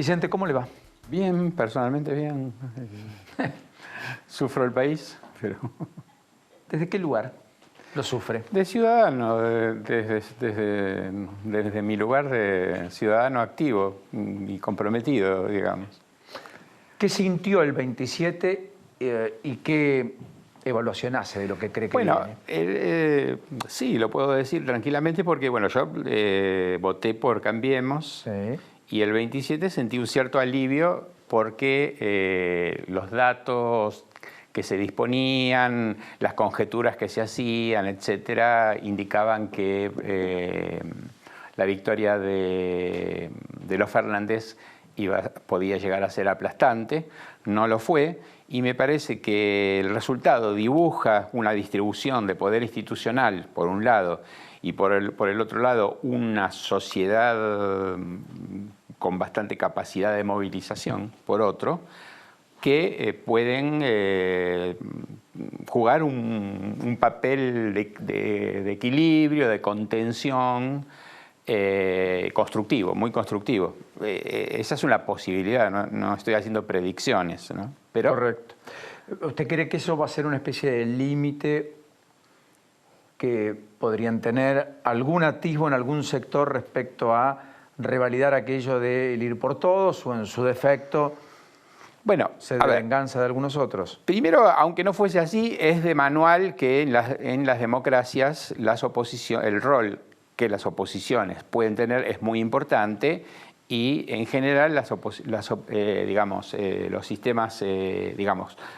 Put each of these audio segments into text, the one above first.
Vicente, ¿cómo le va? Bien, personalmente bien. Sufro el país, pero... ¿Desde qué lugar lo sufre? De ciudadano, desde mi lugar de ciudadano activo y comprometido, digamos. ¿Qué sintió el 27 y qué evaluación hace de lo que cree que Bueno, viene? sí, lo puedo decir tranquilamente porque, bueno, yo voté por Cambiemos. Sí. Y el 27 sentí un cierto alivio porque los datos que se disponían, las conjeturas que se hacían, etcétera, indicaban que la victoria de los Fernández podía llegar a ser aplastante. No lo fue, y me parece que el resultado dibuja una distribución de poder institucional, por un lado, y por el otro lado, una sociedad con bastante capacidad de movilización, por otro, que pueden jugar un papel de equilibrio, de contención, constructivo, muy constructivo. Esa es una posibilidad, no estoy haciendo predicciones, ¿no? Pero, correcto. ¿Usted cree que eso va a ser una especie de límite que podrían tener algún atisbo en algún sector respecto a revalidar aquello del ir por todos o en su defecto bueno, ser de venganza de algunos otros? Primero, aunque no fuese así, es de manual que en las democracias el rol que las oposiciones pueden tener es muy importante, y en general los sistemas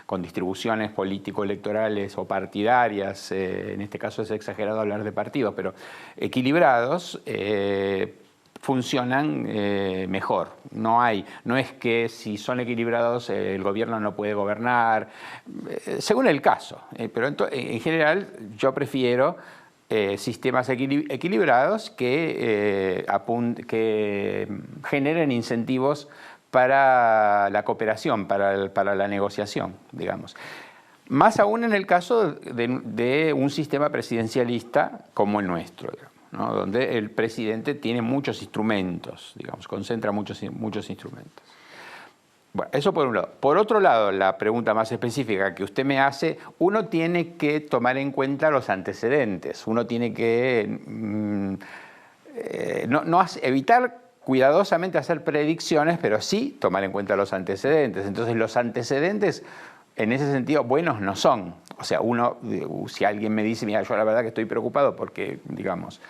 con distribuciones político-electorales o partidarias, en este caso es exagerado hablar de partidos, pero equilibrados, funcionan mejor. No es que si son equilibrados el gobierno no puede gobernar, según el caso. Pero en general yo prefiero sistemas equilibrados que generen incentivos para la cooperación, para la negociación, digamos. Más aún en el caso de un sistema presidencialista como el nuestro, digamos, ¿no? Donde el presidente tiene muchos instrumentos, digamos, concentra muchos instrumentos. Bueno, eso por un lado. Por otro lado, la pregunta más específica que usted me hace, uno tiene que tomar en cuenta los antecedentes, uno tiene que evitar cuidadosamente hacer predicciones, pero sí tomar en cuenta los antecedentes. Entonces, los antecedentes, en ese sentido, buenos no son. O sea, si alguien me dice, mira, yo la verdad que estoy preocupado porque, digamos,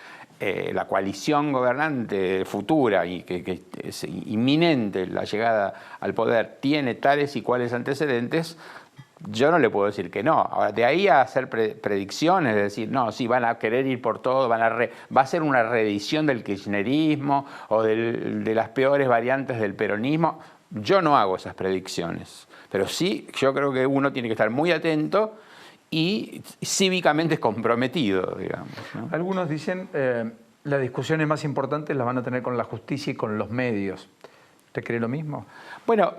la coalición gobernante futura y que es inminente la llegada al poder tiene tales y cuales antecedentes, yo no le puedo decir que no. Ahora, de ahí a hacer predicciones, es decir, no, sí, van a querer ir por todo, va a ser una reedición del kirchnerismo o de las peores variantes del peronismo, yo no hago esas predicciones. Pero sí, yo creo que uno tiene que estar muy atento y cívicamente comprometido, digamos, ¿no? Algunos dicen las discusiones más importantes las van a tener con la justicia y con los medios. ¿Usted cree lo mismo? Bueno,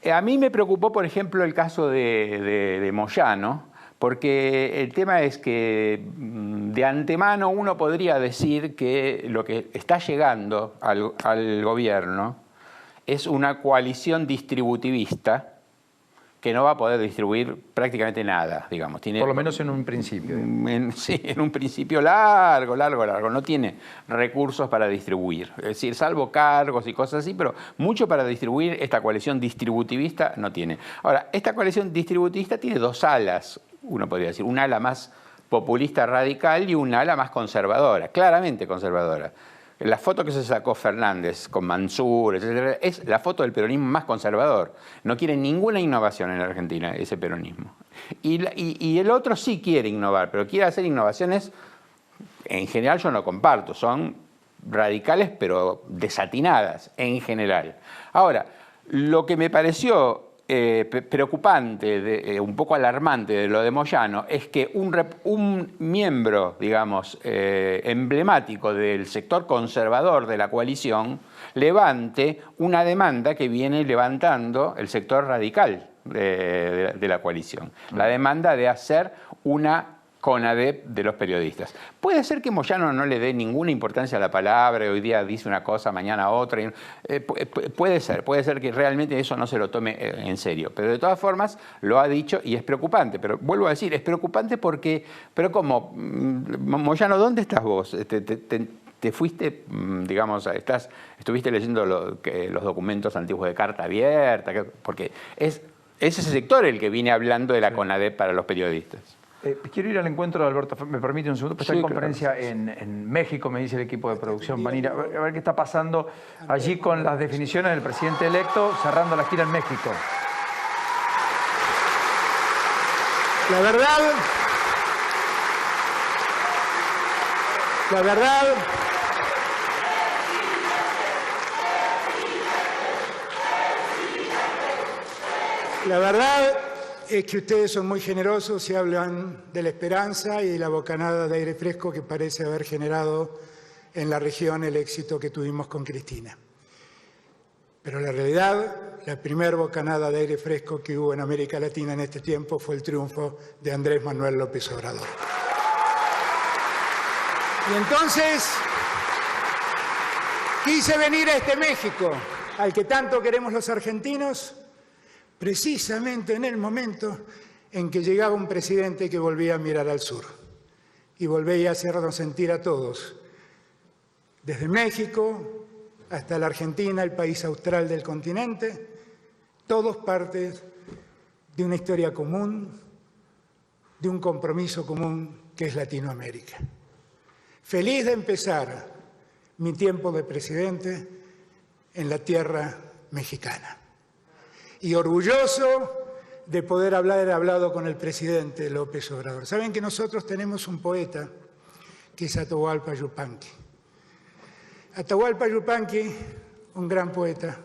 a mí me preocupó, por ejemplo, el caso de Moyano, porque el tema es que de antemano uno podría decir que lo que está llegando al gobierno es una coalición distributivista que no va a poder distribuir prácticamente nada, digamos. Por lo menos en un principio. Sí, en un principio largo. No tiene recursos para distribuir. Es decir, salvo cargos y cosas así, pero mucho para distribuir esta coalición distributivista no tiene. Ahora, esta coalición distributivista tiene dos alas, uno podría decir. Un ala más populista radical y un ala más conservadora, claramente conservadora. La foto que se sacó Fernández con Mansur, etcétera, es la foto del peronismo más conservador. No quiere ninguna innovación en la Argentina, ese peronismo. Y el otro sí quiere innovar, pero quiere hacer innovaciones, en general yo no comparto, son radicales pero desatinadas, en general. Ahora, lo que me pareció preocupante, un poco alarmante de lo de Moyano, es que un miembro, digamos, emblemático del sector conservador de la coalición levante una demanda que viene levantando el sector radical de la coalición. La demanda de hacer una CONADEP de los periodistas. Puede ser que Moyano no le dé ninguna importancia a la palabra, hoy día dice una cosa, mañana otra. Puede ser que realmente eso no se lo tome en serio. Pero de todas formas lo ha dicho y es preocupante. Pero vuelvo a decir, es preocupante porque, pero como, Moyano, ¿dónde estás vos? Te fuiste, digamos, estuviste leyendo los documentos antiguos de Carta Abierta, porque es ese sector el que viene hablando de la CONADEP para los periodistas. Quiero ir al encuentro de Alberto, me permite un segundo, pues está en conferencia claro. en México, me dice el equipo de producción. Van a ir a ver qué está pasando allí con las definiciones del presidente electo, cerrando la gira en México. La verdad, es que ustedes son muy generosos y hablan de la esperanza y de la bocanada de aire fresco que parece haber generado en la región el éxito que tuvimos con Cristina. Pero la realidad, la primera bocanada de aire fresco que hubo en América Latina en este tiempo fue el triunfo de Andrés Manuel López Obrador. Y entonces quise venir a este México, al que tanto queremos los argentinos, precisamente en el momento en que llegaba un presidente que volvía a mirar al sur y volvía a hacernos sentir a todos, desde México hasta la Argentina, el país austral del continente, todos partes de una historia común, de un compromiso común que es Latinoamérica. Feliz de empezar mi tiempo de presidente en la tierra mexicana. Y orgulloso de poder haber hablado con el presidente López Obrador. Saben que nosotros tenemos un poeta que es Atahualpa Yupanqui. Atahualpa Yupanqui, un gran poeta,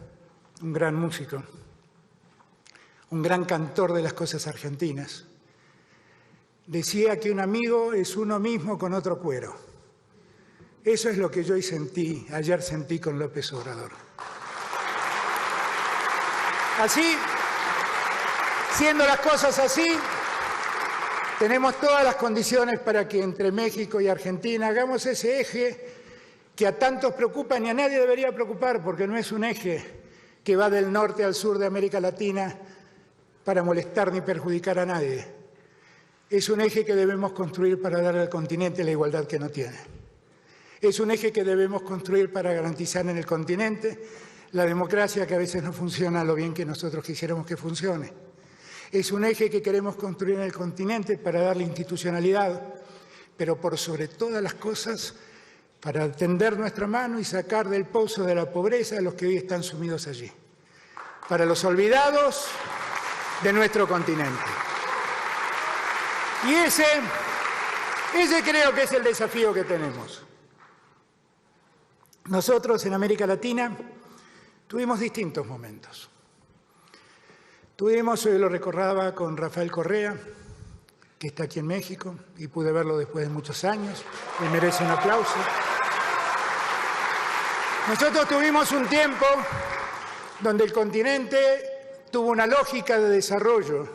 un gran músico, un gran cantor de las cosas argentinas, decía que un amigo es uno mismo con otro cuero. Eso es lo que yo ayer sentí con López Obrador. Así, siendo las cosas así, tenemos todas las condiciones para que entre México y Argentina hagamos ese eje que a tantos preocupa ni a nadie debería preocupar, porque no es un eje que va del norte al sur de América Latina para molestar ni perjudicar a nadie. Es un eje que debemos construir para darle al continente la igualdad que no tiene. Es un eje que debemos construir para garantizar en el continente la democracia que a veces no funciona lo bien que nosotros quisiéramos que funcione. Es un eje que queremos construir en el continente para darle institucionalidad, pero por sobre todas las cosas, para tender nuestra mano y sacar del pozo de la pobreza a los que hoy están sumidos allí. Para los olvidados de nuestro continente. Y ese creo que es el desafío que tenemos. Nosotros en América Latina tuvimos distintos momentos. Hoy lo recordaba con Rafael Correa, que está aquí en México, y pude verlo después de muchos años, me merece un aplauso. Nosotros tuvimos un tiempo donde el continente tuvo una lógica de desarrollo,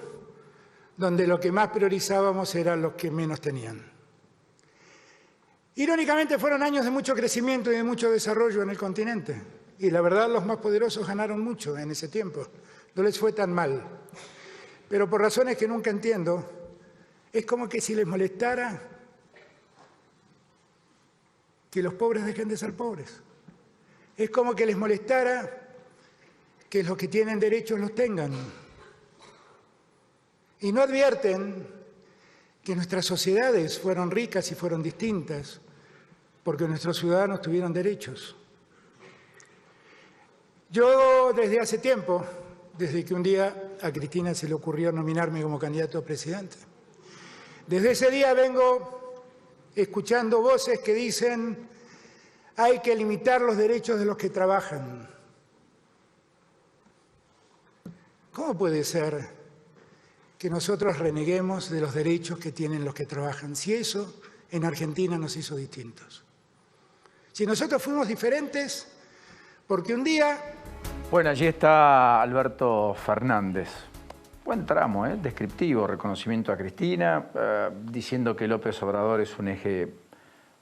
donde lo que más priorizábamos eran los que menos tenían. Irónicamente fueron años de mucho crecimiento y de mucho desarrollo en el continente. Y la verdad, los más poderosos ganaron mucho en ese tiempo. No les fue tan mal. Pero por razones que nunca entiendo, es como que si les molestara que los pobres dejen de ser pobres. Es como que les molestara que los que tienen derechos los tengan. Y no advierten que nuestras sociedades fueron ricas y fueron distintas porque nuestros ciudadanos tuvieron derechos. Yo desde hace tiempo, desde que un día a Cristina se le ocurrió nominarme como candidato a presidente, desde ese día vengo escuchando voces que dicen hay que limitar los derechos de los que trabajan. ¿Cómo puede ser que nosotros reneguemos de los derechos que tienen los que trabajan? Si eso en Argentina nos hizo distintos. Si nosotros fuimos diferentes, porque un día... Bueno, allí está Alberto Fernández. buen tramo, descriptivo, reconocimiento a Cristina, diciendo que López Obrador es un eje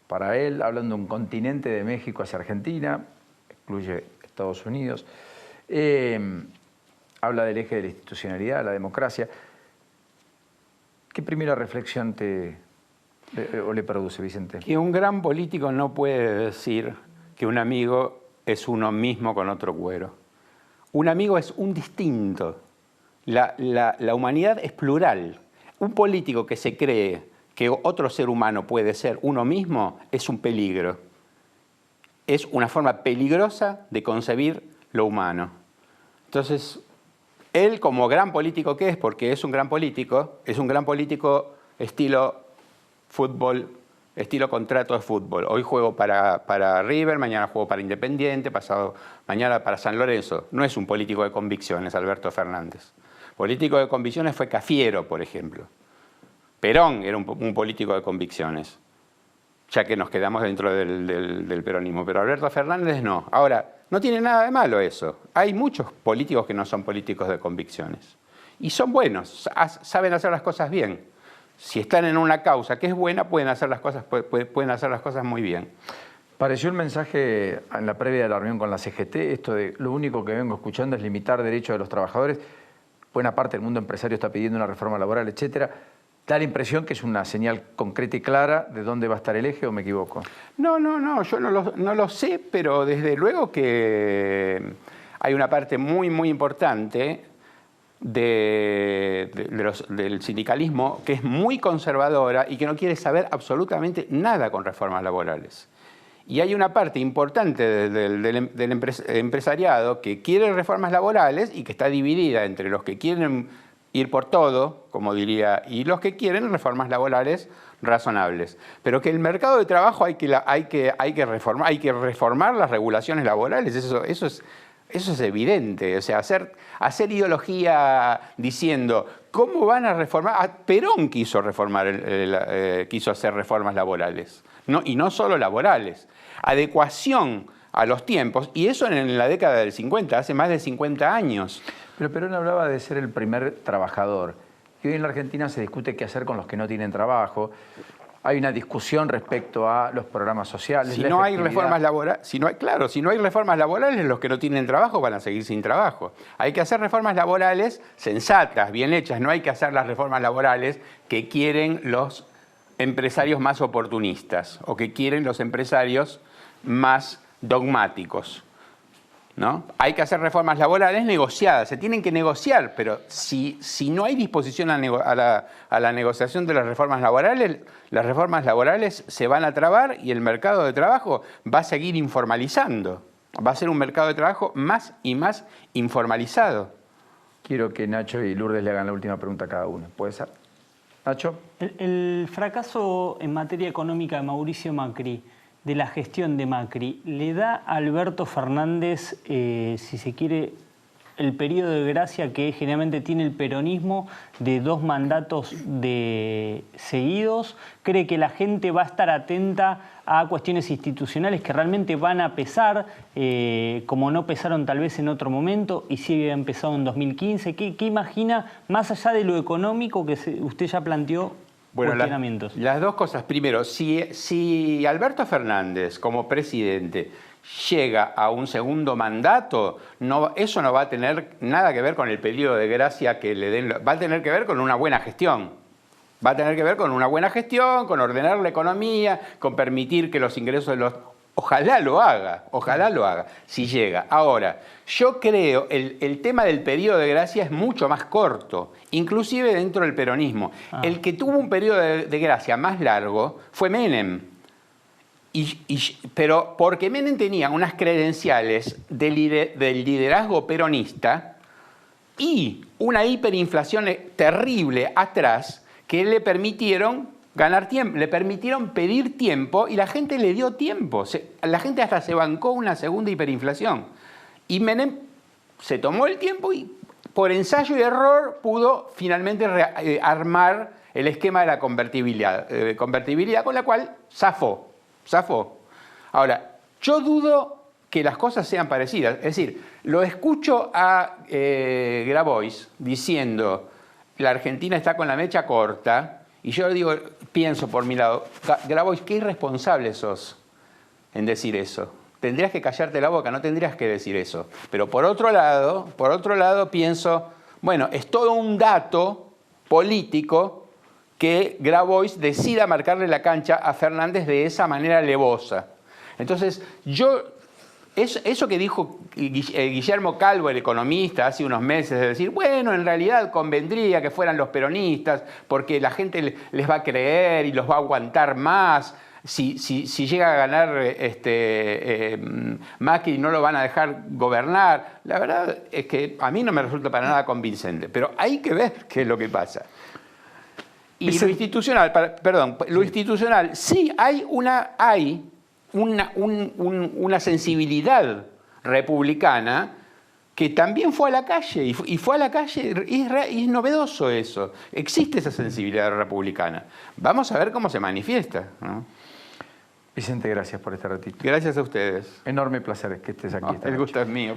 para él, hablando de un continente de México hacia Argentina, excluye Estados Unidos, habla del eje de la institucionalidad, la democracia. ¿Qué primera reflexión le produce, Vicente? Que un gran político no puede decir que un amigo es uno mismo con otro cuero. Un amigo es un distinto. La humanidad es plural. Un político que se cree que otro ser humano puede ser uno mismo es un peligro. Es una forma peligrosa de concebir lo humano. Entonces, él como gran político que es, porque es un gran político estilo fútbol, estilo contrato de fútbol. Hoy juego para River, mañana juego para Independiente, pasado mañana para San Lorenzo. No es un político de convicciones, Alberto Fernández. Político de convicciones fue Cafiero, por ejemplo. Perón era un político de convicciones, ya que nos quedamos dentro del peronismo. Pero Alberto Fernández no. Ahora, no tiene nada de malo eso. Hay muchos políticos que no son políticos de convicciones. Y son buenos, saben hacer las cosas bien. Si están en una causa que es buena, pueden hacer las cosas muy bien. Pareció el mensaje en la previa de la reunión con la CGT, esto de lo único que vengo escuchando es limitar derechos de los trabajadores. Buena parte del mundo empresario está pidiendo una reforma laboral, etcétera. ¿Da la impresión que es una señal concreta y clara de dónde va a estar el eje o me equivoco? No, yo no lo sé, pero desde luego que hay una parte muy, muy importante del sindicalismo que es muy conservadora y que no quiere saber absolutamente nada con reformas laborales. Y hay una parte importante del empresariado que quiere reformas laborales y que está dividida entre los que quieren ir por todo, como diría, y los que quieren reformas laborales razonables. Pero que el mercado de trabajo hay que reformar las regulaciones laborales, eso es evidente. O sea, hacer ideología diciendo cómo van a reformar. Perón quiso hacer reformas laborales, y no solo laborales. Adecuación a los tiempos, y eso en la década del 50, hace más de 50 años. Pero Perón hablaba de ser el primer trabajador. Y hoy en la Argentina se discute qué hacer con los que no tienen trabajo. Hay una discusión respecto a los programas sociales. Si no hay reformas laborales, los que no tienen trabajo van a seguir sin trabajo. Hay que hacer reformas laborales sensatas, bien hechas. No hay que hacer las reformas laborales que quieren los empresarios más oportunistas o que quieren los empresarios más dogmáticos, ¿no? Hay que hacer reformas laborales negociadas, se tienen que negociar, pero si no hay disposición a la negociación de las reformas laborales se van a trabar y el mercado de trabajo va a seguir informalizando. Va a ser un mercado de trabajo más y más informalizado. Quiero que Nacho y Lourdes le hagan la última pregunta a cada uno. ¿Puede ser? Nacho. El fracaso en materia económica de Mauricio Macri, de la gestión de Macri, ¿le da a Alberto Fernández, si se quiere, el periodo de gracia que generalmente tiene el peronismo de 2 mandatos seguidos? ¿Cree que la gente va a estar atenta a cuestiones institucionales que realmente van a pesar, como no pesaron tal vez en otro momento y sí habían pesado en 2015? ¿Qué imagina, más allá de lo económico que usted ya planteó? Bueno, las dos cosas. Primero, si Alberto Fernández, como presidente, llega a un segundo mandato, eso no va a tener nada que ver con el periodo de gracia que le den. Va a tener que ver con una buena gestión. Va a tener que ver con una buena gestión, con ordenar la economía, con permitir que los ingresos de los... Ojalá lo haga, si llega. Ahora, yo creo el tema del periodo de gracia es mucho más corto, inclusive dentro del peronismo. El que tuvo un periodo de gracia más largo fue Menem. Pero porque Menem tenía unas credenciales del liderazgo peronista y una hiperinflación terrible atrás que le permitieron ganar tiempo, le permitieron pedir tiempo y la gente le dio tiempo. La gente hasta se bancó una segunda hiperinflación. Y Menem se tomó el tiempo y por ensayo y error pudo finalmente armar el esquema de la convertibilidad con la cual zafó. Ahora, yo dudo que las cosas sean parecidas. Es decir, lo escucho a Grabois diciendo la Argentina está con la mecha corta, y yo digo, pienso por mi lado, Grabois, qué irresponsable sos en decir eso. Tendrías que callarte la boca, no tendrías que decir eso. Pero por otro lado pienso, bueno, es todo un dato político que Grabois decida marcarle la cancha a Fernández de esa manera alevosa. Entonces, eso que dijo Guillermo Calvo, el economista, hace unos meses, de decir, bueno, en realidad convendría que fueran los peronistas, porque la gente les va a creer y los va a aguantar más. Si llega a ganar Macri, no lo van a dejar gobernar. La verdad es que a mí no me resulta para nada convincente, pero hay que ver qué es lo que pasa. Y lo institucional, lo institucional, sí hay una sensibilidad republicana que también fue a la calle, y fue a la calle, y es novedoso eso. Existe esa sensibilidad republicana. Vamos a ver cómo se manifiesta, ¿no? Vicente, gracias por este ratito. Gracias a ustedes. Enorme placer que estés aquí. El gusto es mío.